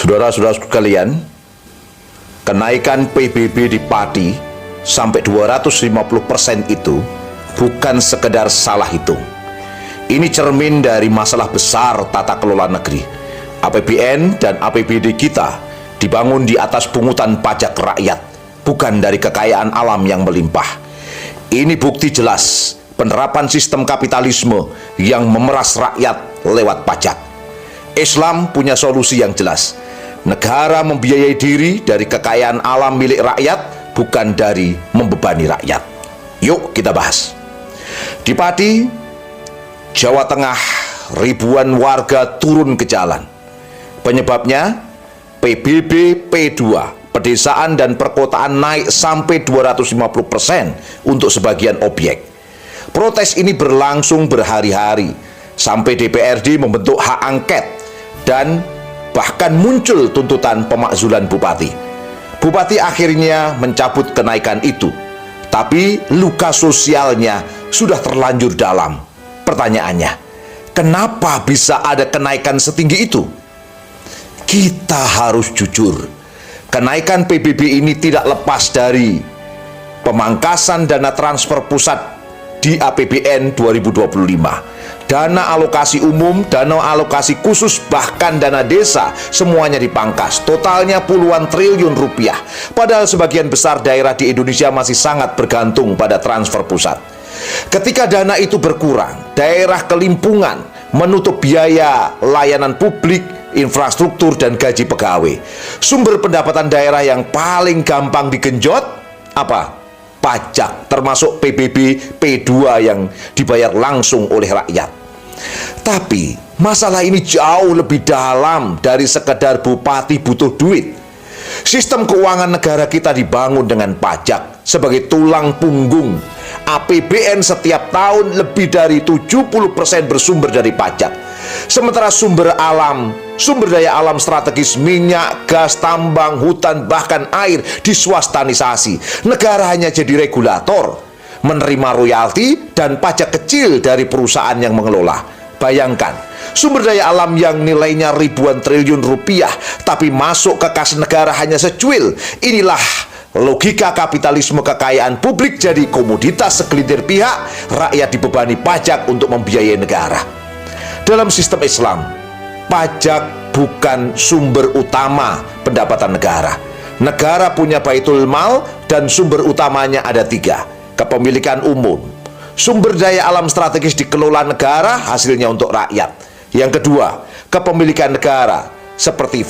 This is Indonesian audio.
Saudara-saudara sekalian, kenaikan PBB di Pati sampai 250% itu bukan sekedar salah hitung. Ini cermin dari masalah besar tata kelola negeri. APBN dan APBD kita dibangun di atas pungutan pajak rakyat, bukan dari kekayaan alam yang melimpah. Ini bukti jelas penerapan sistem kapitalisme yang memeras rakyat lewat pajak. Islam punya solusi yang jelas. Negara membiayai diri dari kekayaan alam milik rakyat, bukan dari membebani rakyat. Yuk kita bahas. Di Pati, Jawa Tengah, ribuan warga turun ke jalan. Penyebabnya, PBB P2, pedesaan dan perkotaan naik sampai 250% untuk sebagian objek. Protes ini berlangsung berhari-hari, sampai DPRD membentuk hak angket, dan bahkan muncul tuntutan pemakzulan Bupati. Bupati akhirnya mencabut kenaikan itu, tapi luka sosialnya sudah terlanjur dalam. Pertanyaannya, kenapa bisa ada kenaikan setinggi itu? Kita harus jujur, kenaikan PBB ini tidak lepas dari pemangkasan dana transfer pusat di APBN 2025. Dana alokasi umum, dana alokasi khusus, bahkan dana desa, semuanya dipangkas. Totalnya puluhan triliun rupiah. Padahal sebagian besar daerah di Indonesia masih sangat bergantung pada transfer pusat. Ketika dana itu berkurang, daerah kelimpungan menutup biaya layanan publik, infrastruktur, dan gaji pegawai. Sumber pendapatan daerah yang paling gampang digenjot apa? Pajak, termasuk PBB P2 yang dibayar langsung oleh rakyat. Tapi masalah ini jauh lebih dalam dari sekedar bupati butuh duit. Sistem keuangan negara kita dibangun dengan pajak sebagai tulang punggung. APBN setiap tahun lebih dari 70% bersumber dari pajak. Sementara sumber daya alam strategis, minyak, gas, tambang, hutan, bahkan air diswastanisasi. Negara hanya jadi regulator, menerima royalti dan pajak kecil dari perusahaan yang mengelola. Bayangkan, sumber daya alam yang nilainya ribuan triliun rupiah, tapi masuk ke kas negara hanya secuil. Inilah logika kapitalisme. Kekayaan publik jadi komoditas segelintir pihak, rakyat dibebani pajak untuk membiayai negara. Dalam sistem Islam, pajak bukan sumber utama pendapatan negara. Negara punya baitul mal dan sumber utamanya ada 3. Kepemilikan umum. Sumber daya alam strategis dikelola negara, hasilnya untuk rakyat. Yang kedua, kepemilikan negara seperti